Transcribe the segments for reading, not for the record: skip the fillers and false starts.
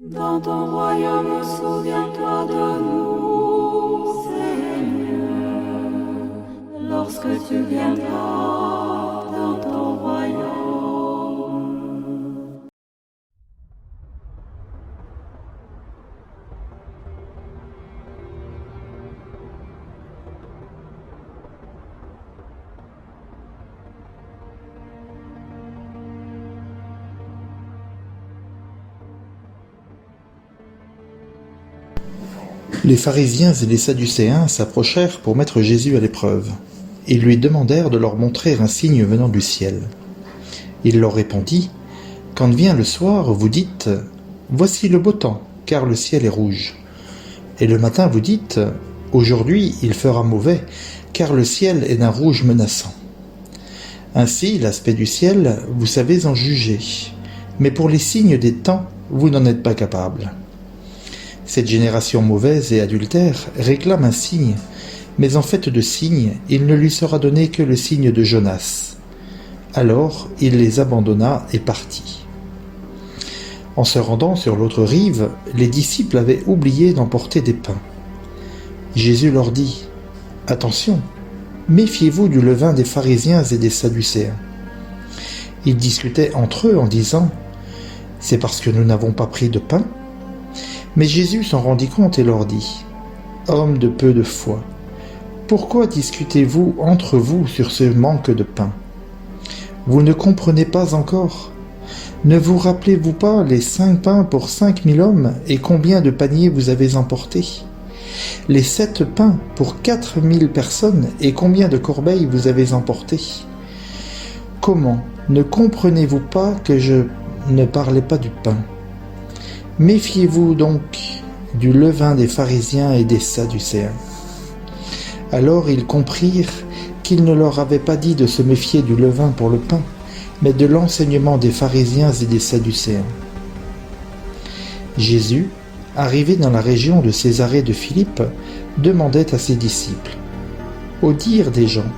Dans ton royaume, souviens-toi de nous, Seigneur, lorsque tu viendras dans ton royaume. Les pharisiens et les sadducéens s'approchèrent pour mettre Jésus à l'épreuve. Ils lui demandèrent de leur montrer un signe venant du ciel. Il leur répondit : « Quand vient le soir, vous dites : Voici le beau temps, car le ciel est rouge. Et le matin, vous dites : Aujourd'hui, il fera mauvais, car le ciel est d'un rouge menaçant. Ainsi, l'aspect du ciel, vous savez en juger, mais pour les signes des temps, vous n'en êtes pas capables. Cette génération mauvaise et adultère réclame un signe, mais en fait de signe, il ne lui sera donné que le signe de Jonas. Alors il les abandonna et partit. En se rendant sur l'autre rive, les disciples avaient oublié d'emporter des pains. Jésus leur dit : « Attention, méfiez-vous du levain des pharisiens et des sadducéens. » Ils discutaient entre eux en disant : « C'est parce que nous n'avons pas pris de pain ?» Mais Jésus s'en rendit compte et leur dit : « Hommes de peu de foi, pourquoi discutez-vous entre vous sur ce manque de pain ? Vous ne comprenez pas encore ? Ne vous rappelez-vous pas les 5 pains pour 5000 hommes et combien de paniers vous avez emportés ? Les 7 pains pour 4000 personnes et combien de corbeilles vous avez emportés ? Comment ne comprenez-vous pas que je ne parlais pas du pain ? Méfiez-vous donc du levain des pharisiens et des sadducéens. » Alors ils comprirent qu'il ne leur avait pas dit de se méfier du levain pour le pain, mais de l'enseignement des pharisiens et des sadducéens. Jésus, arrivé dans la région de Césarée de Philippe, demandait à ses disciples : « Au dire des gens,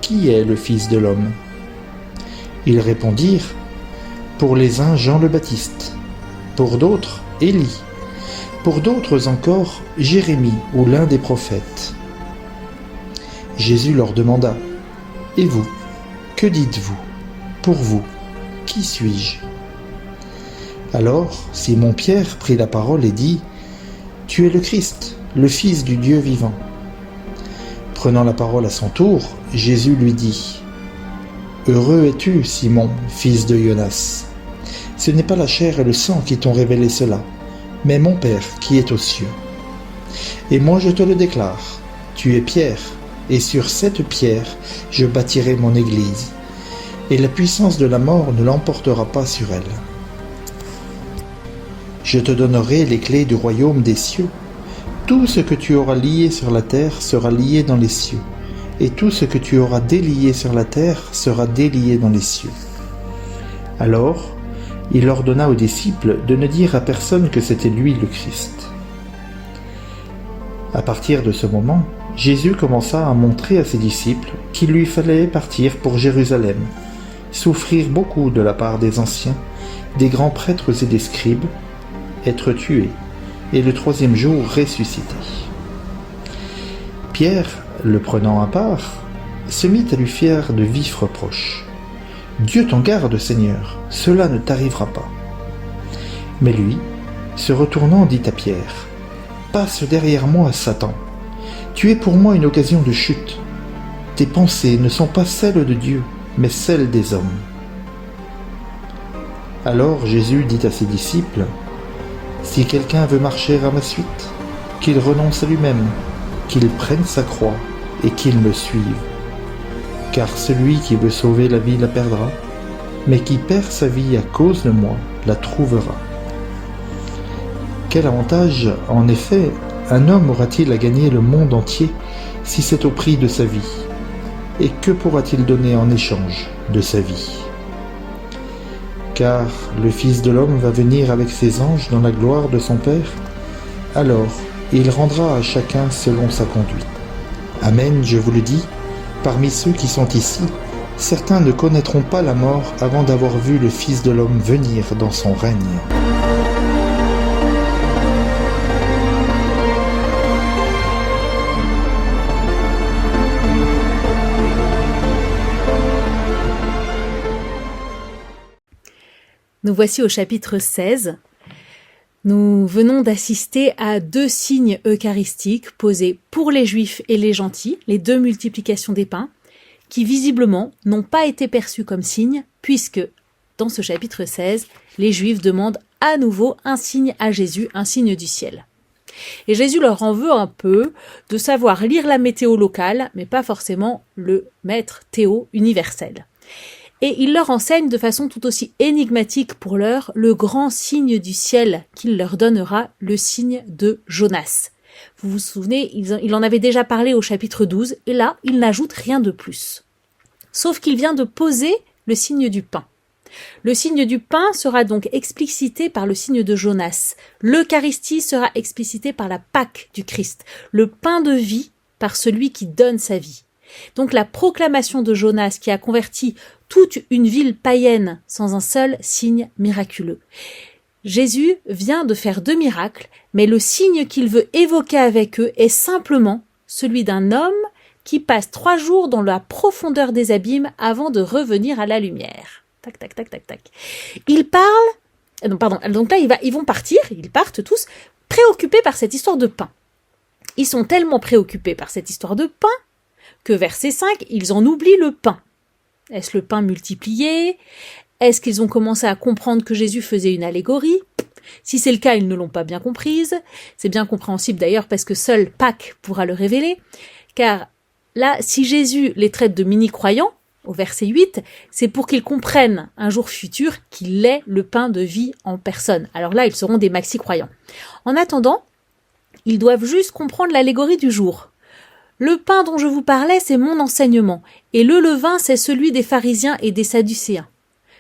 qui est le Fils de l'homme ? » Ils répondirent : « Pour les uns, Jean le Baptiste. Pour d'autres, Élie. Pour d'autres encore, Jérémie ou l'un des prophètes. » Jésus leur demanda : « Et vous, que dites-vous ? Pour vous, qui suis-je » Alors Simon-Pierre prit la parole et dit : « Tu es le Christ, le Fils du Dieu vivant. » Prenant la parole à son tour, Jésus lui dit : « Heureux es-tu, Simon, fils de Jonas. Ce n'est pas la chair et le sang qui t'ont révélé cela, mais mon Père qui est aux cieux. Et moi je te le déclare, tu es Pierre, et sur cette pierre je bâtirai mon église, et la puissance de la mort ne l'emportera pas sur elle. Je te donnerai les clés du royaume des cieux. Tout ce que tu auras lié sur la terre sera lié dans les cieux, et tout ce que tu auras délié sur la terre sera délié dans les cieux. » Alors, il ordonna aux disciples de ne dire à personne que c'était lui le Christ. À partir de ce moment, Jésus commença à montrer à ses disciples qu'il lui fallait partir pour Jérusalem, souffrir beaucoup de la part des anciens, des grands prêtres et des scribes, être tué, et le 3e jour ressusciter. Pierre, le prenant à part, se mit à lui faire de vifs reproches. « Dieu t'en garde, Seigneur, cela ne t'arrivera pas. » Mais lui, se retournant, dit à Pierre : « Passe derrière moi, Satan. Tu es pour moi une occasion de chute. Tes pensées ne sont pas celles de Dieu, mais celles des hommes. » Alors Jésus dit à ses disciples : « Si quelqu'un veut marcher à ma suite, qu'il renonce à lui-même, qu'il prenne sa croix et qu'il me suive. Car celui qui veut sauver la vie la perdra, mais qui perd sa vie à cause de moi la trouvera. » Quel avantage, en effet, un homme aura-t-il à gagner le monde entier si c'est au prix de sa vie ? Et que pourra-t-il donner en échange de sa vie ? Car le Fils de l'homme va venir avec ses anges dans la gloire de son Père. Alors, il rendra à chacun selon sa conduite. Amen, je vous le dis, parmi ceux qui sont ici, certains ne connaîtront pas la mort avant d'avoir vu le Fils de l'homme venir dans son règne. Nous voici au chapitre 16. Nous venons d'assister à 2 signes eucharistiques posés pour les Juifs et les gentils, les 2 multiplications des pains, qui visiblement n'ont pas été perçus comme signes, puisque dans ce chapitre 16, les Juifs demandent à nouveau un signe à Jésus, un signe du ciel. Et Jésus leur en veut un peu de savoir lire la météo locale, mais pas forcément le maître Théo universel. Et il leur enseigne de façon tout aussi énigmatique pour l'heure le grand signe du ciel qu'il leur donnera, le signe de Jonas. Vous vous souvenez, il en avait déjà parlé au chapitre 12, et là, il n'ajoute rien de plus. Sauf qu'il vient de poser le signe du pain. Le signe du pain sera donc explicité par le signe de Jonas. L'Eucharistie sera explicitée par la Pâque du Christ, le pain de vie par celui qui donne sa vie. Donc la proclamation de Jonas qui a converti toute une ville païenne sans un seul signe miraculeux. Jésus vient de faire 2 miracles, mais le signe qu'il veut évoquer avec eux est simplement celui d'un homme qui passe 3 jours dans la profondeur des abîmes avant de revenir à la lumière. Tac, tac, tac, tac, tac. Ils partent tous, préoccupés par cette histoire de pain. Ils sont tellement préoccupés par cette histoire de pain que verset 5, ils en oublient le pain. Est-ce le pain multiplié? Est-ce qu'ils ont commencé à comprendre que Jésus faisait une allégorie? Si c'est le cas, ils ne l'ont pas bien comprise. C'est bien compréhensible d'ailleurs parce que seul Pâques pourra le révéler. Car là, si Jésus les traite de mini-croyants, au verset 8, c'est pour qu'ils comprennent un jour futur qu'il est le pain de vie en personne. Alors là, ils seront des maxi-croyants. En attendant, ils doivent juste comprendre l'allégorie du jour. Le pain dont je vous parlais, c'est mon enseignement, et le levain, c'est celui des pharisiens et des sadducéens.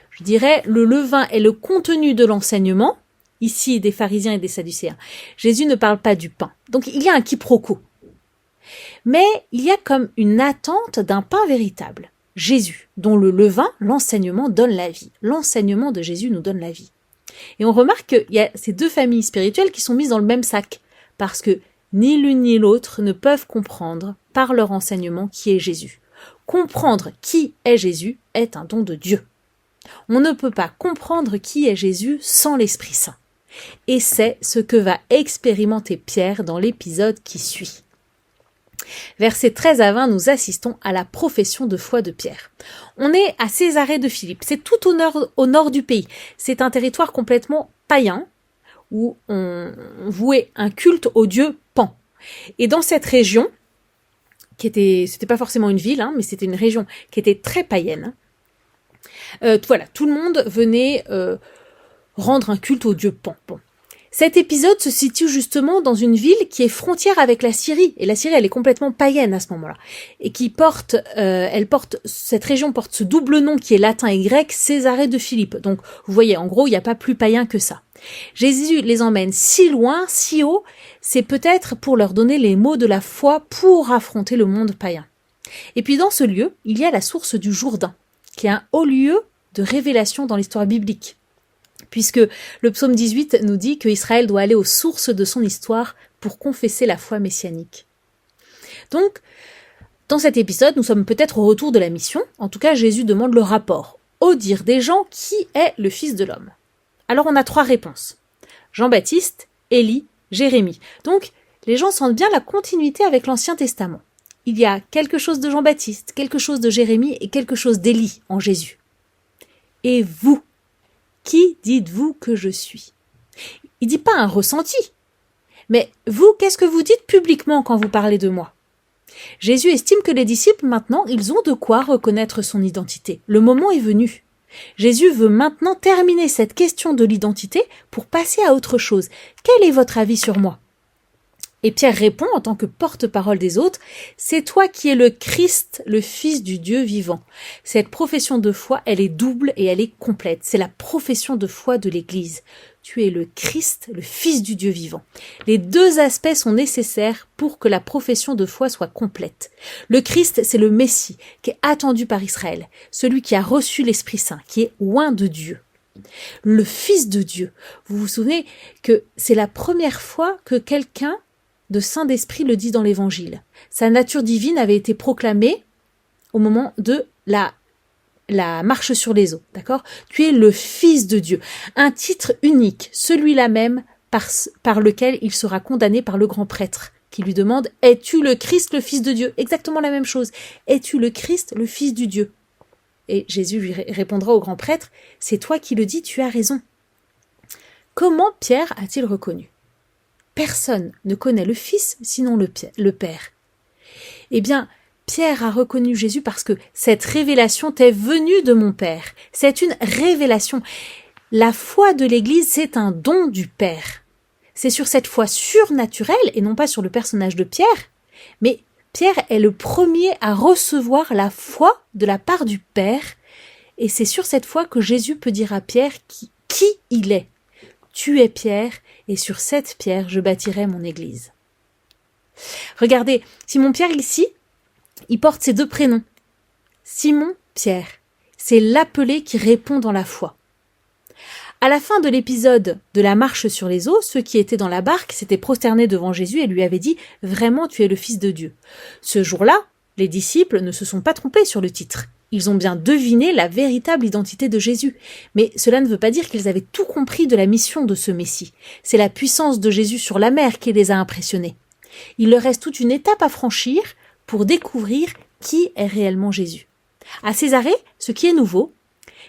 Je dirais, le levain est le contenu de l'enseignement, ici des pharisiens et des sadducéens. Jésus ne parle pas du pain. Donc il y a un quiproquo. Mais il y a comme une attente d'un pain véritable. Jésus, dont le levain, l'enseignement, donne la vie. L'enseignement de Jésus nous donne la vie. Et on remarque qu'il y a ces 2 familles spirituelles qui sont mises dans le même sac, parce que ni l'une ni l'autre ne peuvent comprendre par leur enseignement qui est Jésus. Comprendre qui est Jésus est un don de Dieu. On ne peut pas comprendre qui est Jésus sans l'Esprit Saint. Et c'est ce que va expérimenter Pierre dans l'épisode qui suit. Versets 13 à 20, nous assistons à la profession de foi de Pierre. On est à Césarée de Philippe, c'est tout au nord du pays. C'est un territoire complètement païen, où on vouait un culte au dieu Pan. Et dans cette région, c'était pas forcément une ville, mais c'était une région qui était très païenne, tout le monde venait rendre un culte au dieu Pan. Bon. Cet épisode se situe justement dans une ville qui est frontière avec la Syrie. Et la Syrie, elle est complètement païenne à ce moment-là. Et qui cette région porte ce double nom qui est latin et grec, Césarée de Philippe. Donc, vous voyez, en gros, il n'y a pas plus païen que ça. Jésus les emmène si loin, si haut, c'est peut-être pour leur donner les mots de la foi pour affronter le monde païen. Et puis dans ce lieu, il y a la source du Jourdain, qui est un haut lieu de révélation dans l'histoire biblique. Puisque le psaume 18 nous dit qu'Israël doit aller aux sources de son histoire pour confesser la foi messianique. Donc, dans cet épisode, nous sommes peut-être au retour de la mission. En tout cas, Jésus demande le rapport, au dire des gens, qui est le Fils de l'homme. Alors on a 3 réponses. Jean-Baptiste, Élie, Jérémie. Donc, les gens sentent bien la continuité avec l'Ancien Testament. Il y a quelque chose de Jean-Baptiste, quelque chose de Jérémie et quelque chose d'Élie en Jésus. Et vous, qui dites-vous que je suis? Il ne dit pas un ressenti. Mais vous, qu'est-ce que vous dites publiquement quand vous parlez de moi? Jésus estime que les disciples, maintenant, ils ont de quoi reconnaître son identité. Le moment est venu. Jésus veut maintenant terminer cette question de l'identité pour passer à autre chose. Quel est votre avis sur moi? Et Pierre répond en tant que porte-parole des autres, « C'est toi qui es le Christ, le Fils du Dieu vivant. » Cette profession de foi, elle est double et elle est complète. C'est la profession de foi de l'Église. Tu es le Christ, le Fils du Dieu vivant. Les 2 aspects sont nécessaires pour que la profession de foi soit complète. Le Christ, c'est le Messie, qui est attendu par Israël, celui qui a reçu l'Esprit Saint, qui est oint de Dieu. Le Fils de Dieu. Vous vous souvenez que c'est la première fois que quelqu'un de saint d'esprit le dit dans l'Évangile. Sa nature divine avait été proclamée au moment de la la marche sur les eaux, d'accord? Tu es le Fils de Dieu. Un titre unique, celui-là même par lequel il sera condamné par le grand prêtre, qui lui demande « Es-tu le Christ, le Fils de Dieu ?» Exactement la même chose. « Es-tu le Christ, le Fils du Dieu ?» Et Jésus lui répondra au grand prêtre « C'est toi qui le dis, tu as raison. » Comment Pierre a-t-il reconnu? Personne ne connaît le Fils sinon le Père. Eh bien, Pierre a reconnu Jésus parce que cette révélation t'est venue de mon Père. C'est une révélation. La foi de l'Église, c'est un don du Père. C'est sur cette foi surnaturelle, et non pas sur le personnage de Pierre, mais Pierre est le premier à recevoir la foi de la part du Père, et c'est sur cette foi que Jésus peut dire à Pierre qui il est. Tu es Pierre, et sur cette pierre je bâtirai mon Église. Regardez, Simon-Pierre ici, il porte ses deux prénoms. Simon-Pierre, c'est l'appelé qui répond dans la foi. À la fin de l'épisode de la marche sur les eaux, ceux qui étaient dans la barque s'étaient prosternés devant Jésus et lui avaient dit « Vraiment, tu es le Fils de Dieu ». Ce jour-là, les disciples ne se sont pas trompés sur le titre. Ils ont bien deviné la véritable identité de Jésus. Mais cela ne veut pas dire qu'ils avaient tout compris de la mission de ce Messie. C'est la puissance de Jésus sur la mer qui les a impressionnés. Il leur reste toute une étape à franchir pour découvrir qui est réellement Jésus. À Césarée, ce qui est nouveau,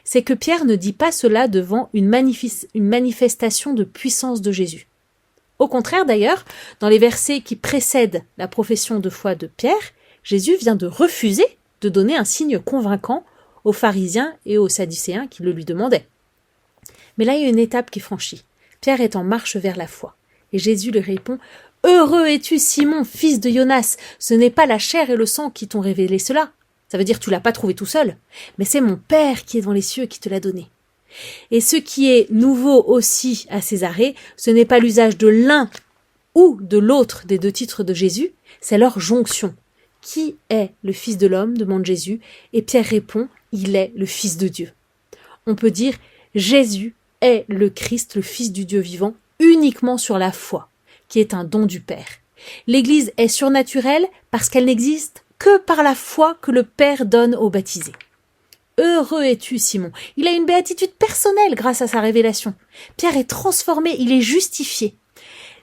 c'est que Pierre ne dit pas cela devant une manifestation de puissance de Jésus. Au contraire d'ailleurs, dans les versets qui précèdent la profession de foi de Pierre, Jésus vient de refuser de donner un signe convaincant aux pharisiens et aux sadducéens qui le lui demandaient. Mais là, il y a une étape qui est franchie. Pierre est en marche vers la foi. Et Jésus lui répond « Heureux es-tu, Simon, fils de Jonas, ce n'est pas la chair et le sang qui t'ont révélé cela. Ça veut dire que tu l'as pas trouvé tout seul, mais c'est mon Père qui est dans les cieux qui te l'a donné. » Et ce qui est nouveau aussi à Césarée, ce n'est pas l'usage de l'un ou de l'autre des deux titres de Jésus, c'est leur jonction. Qui est le Fils de l'homme demande Jésus, et Pierre répond, il est le Fils de Dieu. On peut dire, Jésus est le Christ, le Fils du Dieu vivant, uniquement sur la foi, qui est un don du Père. L'Église est surnaturelle parce qu'elle n'existe que par la foi que le Père donne aux baptisés. Heureux es-tu, Simon. Il a une béatitude personnelle grâce à sa révélation. Pierre est transformé, il est justifié.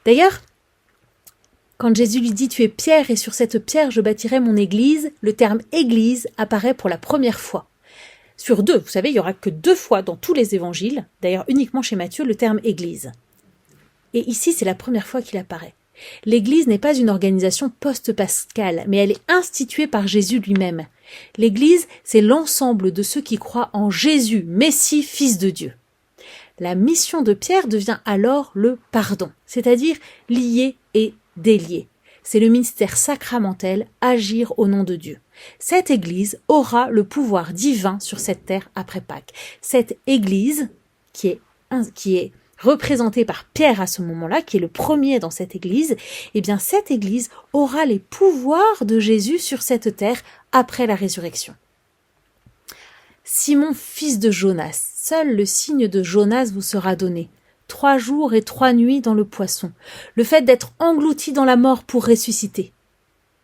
D'ailleurs, quand Jésus lui dit « Tu es Pierre et sur cette pierre je bâtirai mon église », le terme « église » apparaît pour la première fois. Sur deux, vous savez, il n'y aura que 2 fois dans tous les évangiles, d'ailleurs uniquement chez Matthieu, le terme « église ». Et ici, c'est la première fois qu'il apparaît. L'église n'est pas une organisation post-pascale, mais elle est instituée par Jésus lui-même. L'église, c'est l'ensemble de ceux qui croient en Jésus, Messie, Fils de Dieu. La mission de Pierre devient alors le pardon, c'est-à-dire lié et délié. C'est le ministère sacramentel, agir au nom de Dieu. Cette Église aura le pouvoir divin sur cette terre après Pâques. Cette Église, qui est représentée par Pierre à ce moment-là, qui est le premier dans cette Église, eh bien cette Église aura les pouvoirs de Jésus sur cette terre après la résurrection. Simon, fils de Jonas, seul le signe de Jonas vous sera donné. 3 jours et 3 nuits dans le poisson. Le fait d'être englouti dans la mort pour ressusciter.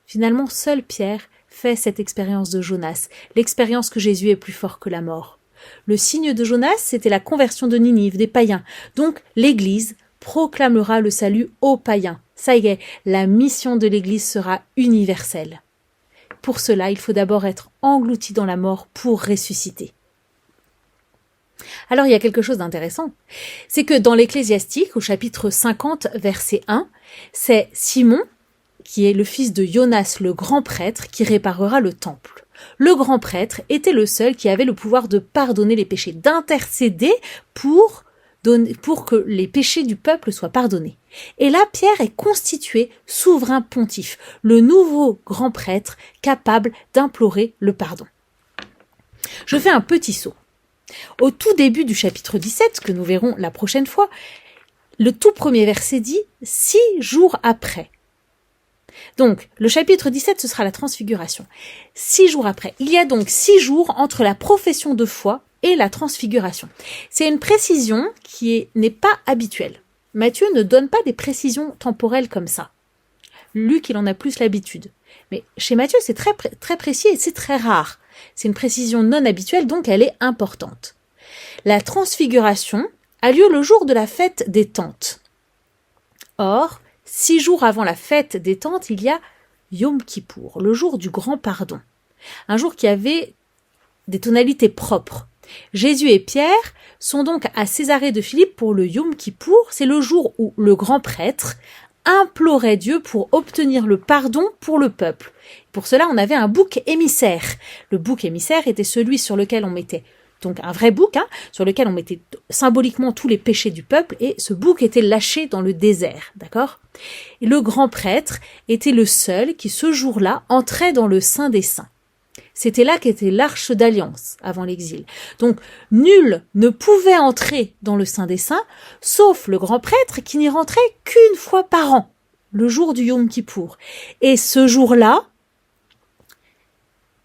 Finalement, seul Pierre fait cette expérience de Jonas, l'expérience que Jésus est plus fort que la mort. Le signe de Jonas, c'était la conversion de Ninive, des païens. Donc, l'Église proclamera le salut aux païens. Ça y est, la mission de l'Église sera universelle. Pour cela, il faut d'abord être englouti dans la mort pour ressusciter. Alors il y a quelque chose d'intéressant, c'est que dans l'Ecclésiastique, au chapitre 50, verset 1, c'est Simon, qui est le fils de Jonas le grand prêtre, qui réparera le temple. Le grand prêtre était le seul qui avait le pouvoir de pardonner les péchés, d'intercéder pour que les péchés du peuple soient pardonnés. Et là, Pierre est constitué souverain pontife, le nouveau grand prêtre capable d'implorer le pardon. Je fais un petit saut. Au tout début du chapitre 17, que nous verrons la prochaine fois, le tout premier verset dit « 6 jours après ». Donc, le chapitre 17, ce sera la transfiguration. 6 jours après. Il y a donc 6 jours entre la profession de foi et la transfiguration. C'est une précision qui n'est pas habituelle. Matthieu ne donne pas des précisions temporelles comme ça. Luc, il en a plus l'habitude. Mais chez Matthieu, c'est très précis et c'est très rare. C'est une précision non habituelle, donc elle est importante. La transfiguration a lieu le jour de la fête des tentes. Or, 6 jours avant la fête des tentes, il y a Yom Kippour, le jour du grand pardon. Un jour qui avait des tonalités propres. Jésus et Pierre sont donc à Césarée de Philippe pour le Yom Kippour. C'est le jour où le grand prêtre implorait Dieu pour obtenir le pardon pour le peuple. Pour cela, on avait un bouc émissaire. Le bouc émissaire était celui sur lequel on mettait, donc un vrai bouc, sur lequel on mettait symboliquement tous les péchés du peuple, et ce bouc était lâché dans le désert, d'accord ? Et le grand prêtre était le seul qui, ce jour-là, entrait dans le Saint des Saints. C'était là qu'était l'arche d'alliance avant l'exil. Donc, nul ne pouvait entrer dans le Saint des Saints, sauf le grand prêtre qui n'y rentrait qu'une fois par an, le jour du Yom Kippour. Et ce jour-là,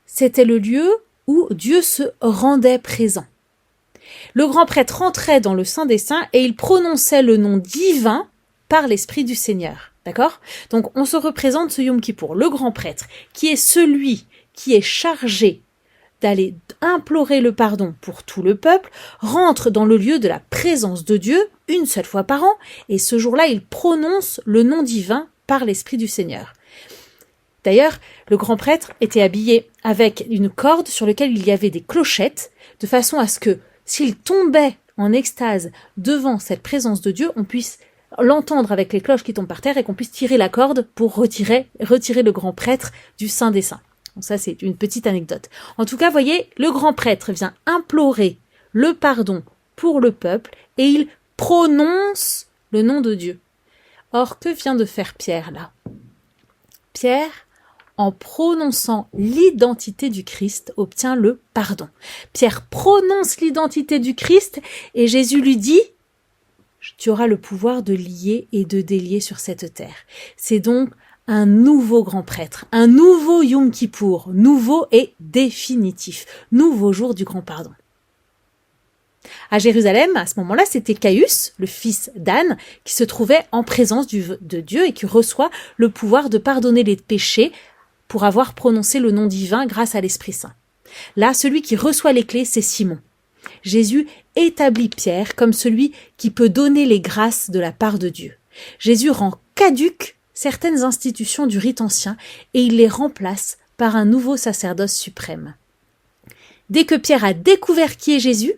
c'était le lieu où Dieu se rendait présent. Le grand prêtre rentrait dans le Saint des Saints et il prononçait le nom divin par l'Esprit du Seigneur. D'accord ? Donc, on se représente ce Yom Kippour, le grand prêtre, qui est celui qui est chargé d'aller implorer le pardon pour tout le peuple, rentre dans le lieu de la présence de Dieu une seule fois par an, et ce jour-là, il prononce le nom divin par l'Esprit du Seigneur. D'ailleurs, le grand prêtre était habillé avec une corde sur laquelle il y avait des clochettes, de façon à ce que, s'il tombait en extase devant cette présence de Dieu, on puisse l'entendre avec les cloches qui tombent par terre et qu'on puisse tirer la corde pour retirer le grand prêtre du Saint des Saints. Donc ça, c'est une petite anecdote. En tout cas, voyez, le grand prêtre vient implorer le pardon pour le peuple et il prononce le nom de Dieu. Or, que vient de faire Pierre là ? Pierre, en prononçant l'identité du Christ, obtient le pardon. Pierre prononce l'identité du Christ et Jésus lui dit « Tu auras le pouvoir de lier et de délier sur cette terre. » C'est donc un nouveau grand prêtre, un nouveau Yom Kippour, nouveau et définitif, nouveau jour du grand pardon. À Jérusalem, à ce moment-là, c'était Caius, le fils d'Anne, qui se trouvait en présence de Dieu et qui reçoit le pouvoir de pardonner les péchés pour avoir prononcé le nom divin grâce à l'Esprit Saint. Là, celui qui reçoit les clés, c'est Simon. Jésus établit Pierre comme celui qui peut donner les grâces de la part de Dieu. Jésus rend caduques certaines institutions du rite ancien et il les remplace par un nouveau sacerdoce suprême. Dès que Pierre a découvert qui est Jésus,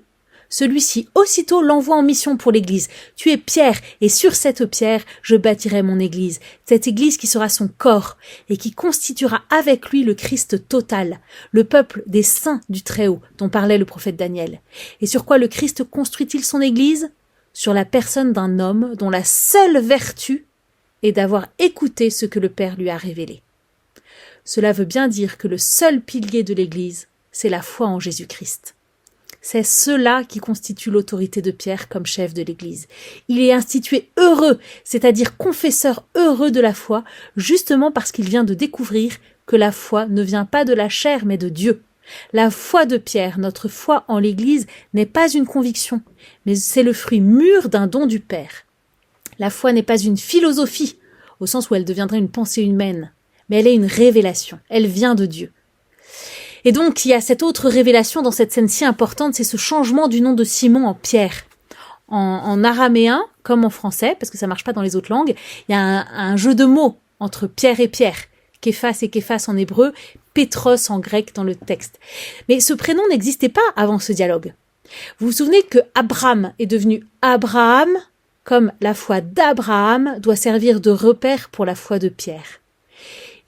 celui-ci aussitôt l'envoie en mission pour l'Église. Tu es Pierre, et sur cette pierre, je bâtirai mon Église. Cette Église qui sera son corps, et qui constituera avec lui le Christ total, le peuple des saints du Très-Haut, dont parlait le prophète Daniel. Et sur quoi le Christ construit-il son Église ? Sur la personne d'un homme dont la seule vertu est d'avoir écouté ce que le Père lui a révélé. Cela veut bien dire que le seul pilier de l'Église, c'est la foi en Jésus-Christ. C'est cela qui constitue l'autorité de Pierre comme chef de l'Église. Il est institué heureux, c'est-à-dire confesseur heureux de la foi, justement parce qu'il vient de découvrir que la foi ne vient pas de la chair mais de Dieu. La foi de Pierre, notre foi en l'Église, n'est pas une conviction, mais c'est le fruit mûr d'un don du Père. La foi n'est pas une philosophie, au sens où elle deviendrait une pensée humaine, mais elle est une révélation, elle vient de Dieu. Et donc, il y a cette autre révélation dans cette scène si importante, c'est ce changement du nom de Simon en Pierre. En araméen, comme en français, parce que ça marche pas dans les autres langues, il y a un jeu de mots entre Pierre et Pierre, Képhas et Képhas en hébreu, Pétros en grec dans le texte. Mais ce prénom n'existait pas avant ce dialogue. Vous vous souvenez que Abraham est devenu Abraham, comme la foi d'Abraham doit servir de repère pour la foi de Pierre.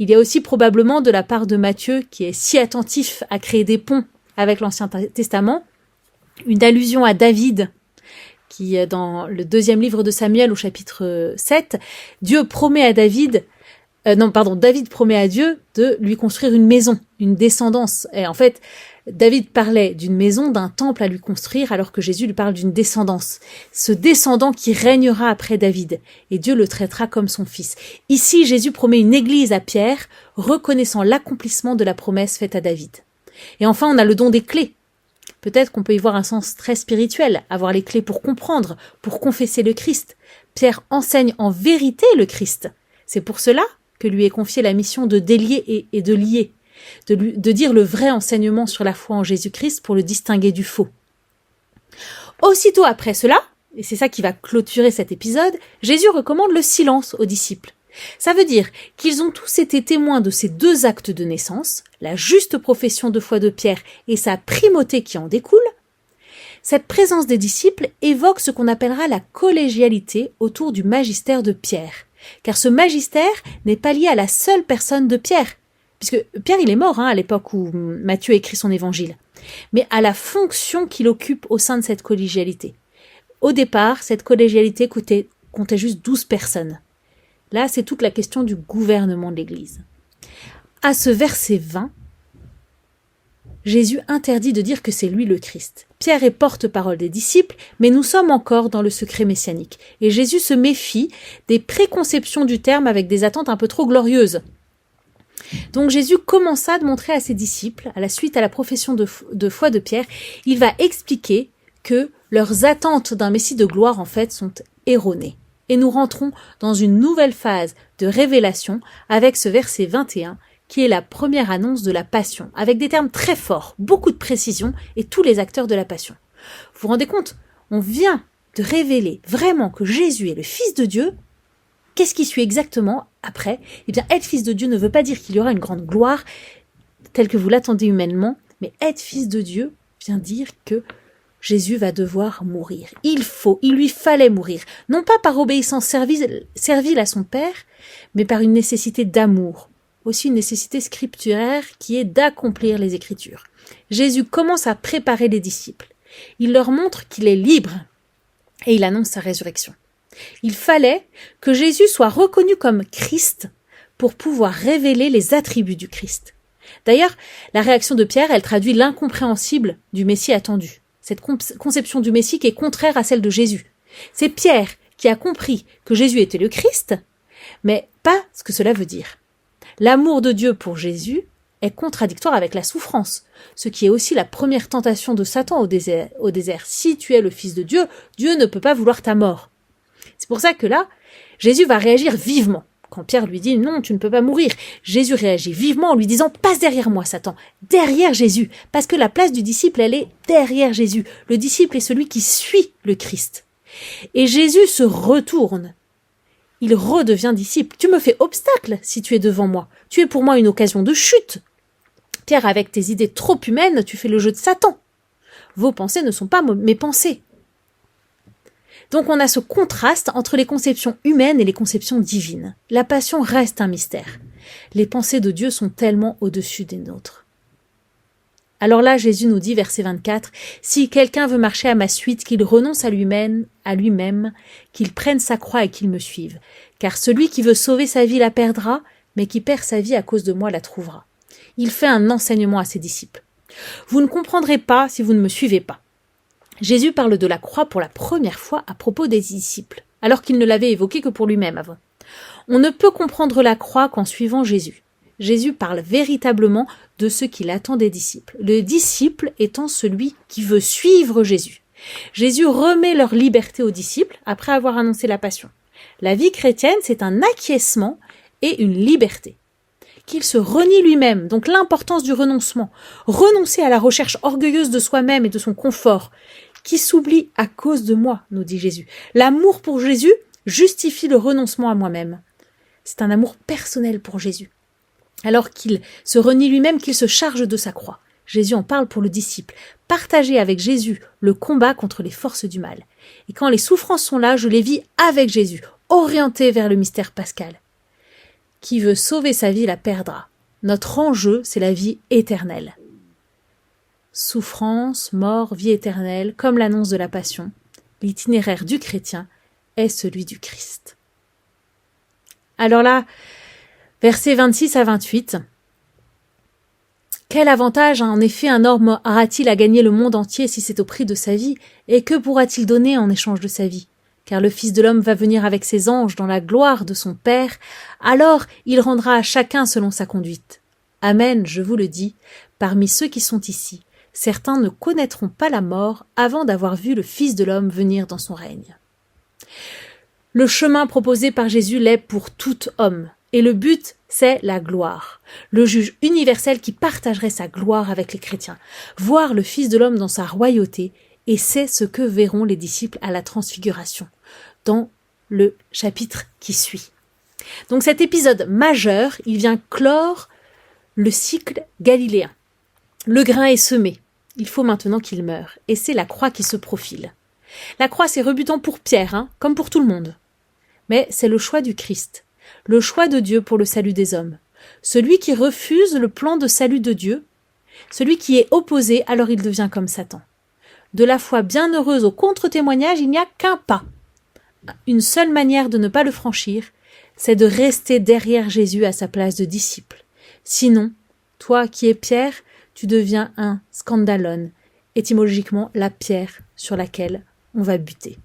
Il y a aussi probablement de la part de Matthieu, qui est si attentif à créer des ponts avec l'Ancien Testament, une allusion à David, qui dans le 2e livre de Samuel au chapitre 7, David promet à Dieu de lui construire une maison, une descendance. Et en fait, David parlait d'une maison, d'un temple à lui construire, alors que Jésus lui parle d'une descendance. Ce descendant qui régnera après David, et Dieu le traitera comme son fils. Ici, Jésus promet une église à Pierre, reconnaissant l'accomplissement de la promesse faite à David. Et enfin, on a le don des clés. Peut-être qu'on peut y voir un sens très spirituel, avoir les clés pour comprendre, pour confesser le Christ. Pierre enseigne en vérité le Christ. C'est pour cela que lui est confiée la mission de délier et de lier. de dire le vrai enseignement sur la foi en Jésus-Christ pour le distinguer du faux. Aussitôt après cela, et c'est ça qui va clôturer cet épisode, Jésus recommande le silence aux disciples. Ça veut dire qu'ils ont tous été témoins de ces deux actes de naissance, la juste profession de foi de Pierre et sa primauté qui en découle. Cette présence des disciples évoque ce qu'on appellera la collégialité autour du magistère de Pierre, car ce magistère n'est pas lié à la seule personne de Pierre, puisque Pierre il est mort à l'époque où Matthieu écrit son évangile, mais à la fonction qu'il occupe au sein de cette collégialité. Au départ, cette collégialité comptait juste 12 personnes. Là, c'est toute la question du gouvernement de l'Église. À ce verset 20, Jésus interdit de dire que c'est lui le Christ. Pierre est porte-parole des disciples, mais nous sommes encore dans le secret messianique. Et Jésus se méfie des préconceptions du terme avec des attentes un peu trop glorieuses. Donc Jésus commença de montrer à ses disciples, à la suite à la profession de foi de Pierre, il va expliquer que leurs attentes d'un Messie de gloire, en fait, sont erronées. Et nous rentrons dans une nouvelle phase de révélation avec ce verset 21, qui est la première annonce de la passion, avec des termes très forts, beaucoup de précision, et tous les acteurs de la passion. Vous vous rendez compte? On vient de révéler vraiment que Jésus est le Fils de Dieu. Qu'est-ce qui suit exactement après? Eh bien, être Fils de Dieu ne veut pas dire qu'il y aura une grande gloire, telle que vous l'attendez humainement, mais être Fils de Dieu vient dire que Jésus va devoir mourir. Il lui fallait mourir. Non pas par obéissance servile à son Père, mais par une nécessité d'amour. Aussi une nécessité scripturaire qui est d'accomplir les Écritures. Jésus commence à préparer les disciples. Il leur montre qu'il est libre et il annonce sa résurrection. Il fallait que Jésus soit reconnu comme Christ pour pouvoir révéler les attributs du Christ. D'ailleurs, la réaction de Pierre, elle traduit l'incompréhensible du Messie attendu. Cette conception du Messie qui est contraire à celle de Jésus. C'est Pierre qui a compris que Jésus était le Christ, mais pas ce que cela veut dire. L'amour de Dieu pour Jésus est contradictoire avec la souffrance, ce qui est aussi la première tentation de Satan au désert. Si tu es le Fils de Dieu, Dieu ne peut pas vouloir ta mort. C'est pour ça que là, Jésus va réagir vivement. Quand Pierre lui dit « Non, tu ne peux pas mourir », Jésus réagit vivement en lui disant « Passe derrière moi, Satan !» Derrière Jésus, parce que la place du disciple, elle est derrière Jésus. Le disciple est celui qui suit le Christ. Et Jésus se retourne. Il redevient disciple. Tu me fais obstacle si tu es devant moi. Tu es pour moi une occasion de chute. Pierre, avec tes idées trop humaines, tu fais le jeu de Satan. Vos pensées ne sont pas mes pensées. Donc on a ce contraste entre les conceptions humaines et les conceptions divines. La passion reste un mystère. Les pensées de Dieu sont tellement au-dessus des nôtres. Alors là, Jésus nous dit, verset 24, « Si quelqu'un veut marcher à ma suite, qu'il renonce à lui-même, qu'il prenne sa croix et qu'il me suive. Car celui qui veut sauver sa vie la perdra, mais qui perd sa vie à cause de moi la trouvera. » Il fait un enseignement à ses disciples. « Vous ne comprendrez pas si vous ne me suivez pas. » Jésus parle de la croix pour la première fois à propos des disciples, alors qu'il ne l'avait évoqué que pour lui-même avant. On ne peut comprendre la croix qu'en suivant Jésus. Jésus parle véritablement de ce qu'il attend des disciples. Le disciple étant celui qui veut suivre Jésus. Jésus remet leur liberté aux disciples après avoir annoncé la passion. La vie chrétienne, c'est un acquiescement et une liberté. Qu'il se renie lui-même, donc l'importance du renoncement. Renoncer à la recherche orgueilleuse de soi-même et de son confort, qui s'oublie à cause de moi, nous dit Jésus. L'amour pour Jésus justifie le renoncement à moi-même. C'est un amour personnel pour Jésus. Alors qu'il se renie lui-même, qu'il se charge de sa croix. Jésus en parle pour le disciple. Partager avec Jésus le combat contre les forces du mal. Et quand les souffrances sont là, je les vis avec Jésus, orienté vers le mystère pascal. Qui veut sauver sa vie la perdra. Notre enjeu, c'est la vie éternelle. Souffrance, mort, vie éternelle, comme l'annonce de la passion, l'itinéraire du chrétien est celui du Christ. Alors là, versets 26 à 28. Quel avantage en effet un homme aura-t-il à gagner le monde entier si c'est au prix de sa vie, et que pourra-t-il donner en échange de sa vie? Car le Fils de l'homme va venir avec ses anges dans la gloire de son Père, alors il rendra à chacun selon sa conduite. Amen, je vous le dis, parmi ceux qui sont ici, certains ne connaîtront pas la mort avant d'avoir vu le Fils de l'homme venir dans son règne. Le chemin proposé par Jésus l'est pour tout homme. Et le but, c'est la gloire. Le juge universel qui partagerait sa gloire avec les chrétiens. Voir le Fils de l'homme dans sa royauté, et c'est ce que verront les disciples à la transfiguration, dans le chapitre qui suit. Donc cet épisode majeur, il vient clore le cycle galiléen. Le grain est semé, il faut maintenant qu'il meure, et c'est la croix qui se profile. La croix, c'est rebutant pour Pierre, comme pour tout le monde. Mais c'est le choix du Christ, le choix de Dieu pour le salut des hommes. Celui qui refuse le plan de salut de Dieu, celui qui est opposé, alors il devient comme Satan. De la foi bienheureuse au contre-témoignage, il n'y a qu'un pas. Une seule manière de ne pas le franchir, c'est de rester derrière Jésus à sa place de disciple. Sinon, toi qui es Pierre, tu deviens un scandalon, étymologiquement la pierre sur laquelle on va buter.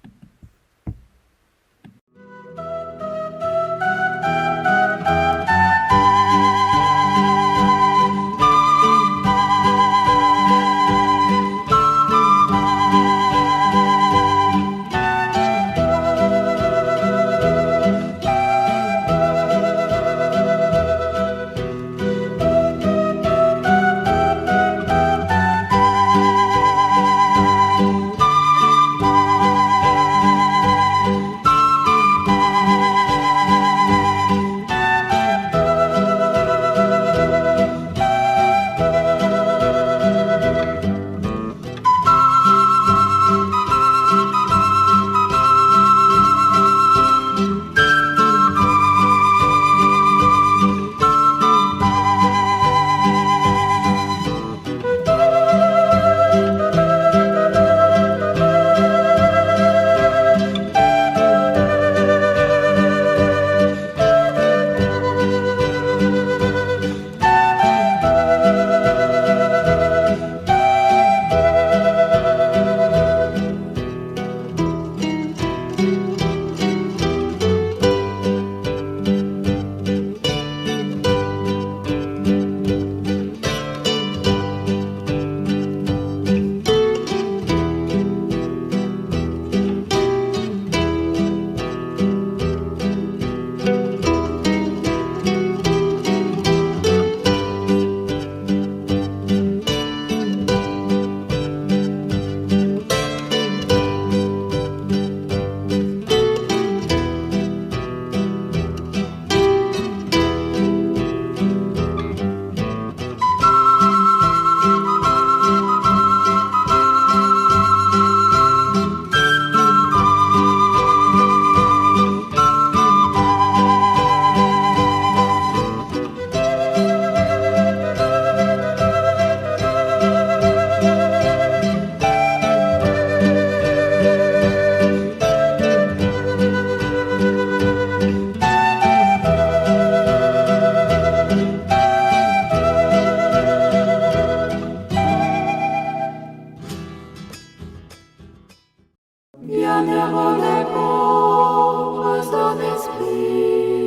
Bienheureux les pauvres en esprit,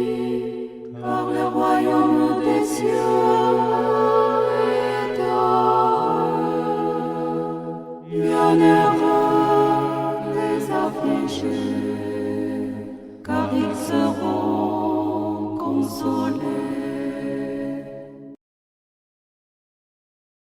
car le royaume des cieux est à eux. Bienheureux les affligés, car ils seront consolés.